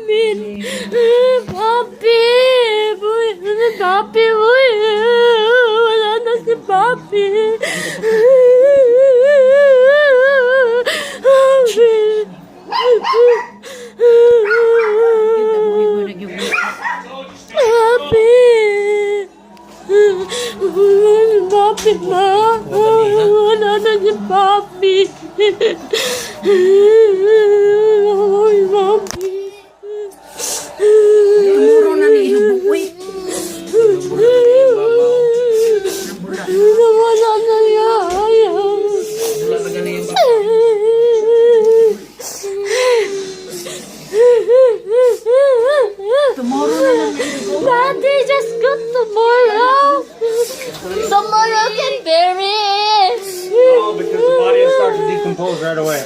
namin. Papi! Papi mo wala na si Papi. Papi! Papi ma! Wala na si Papi. Ay, Papi. Muro na ni Inubuwi. Wala na yaya. Wala na gani yung tomorrow na lang. Daddy, just go tomorrow. Tomorrow can bury it. Oh, because the body will start to decompose right away.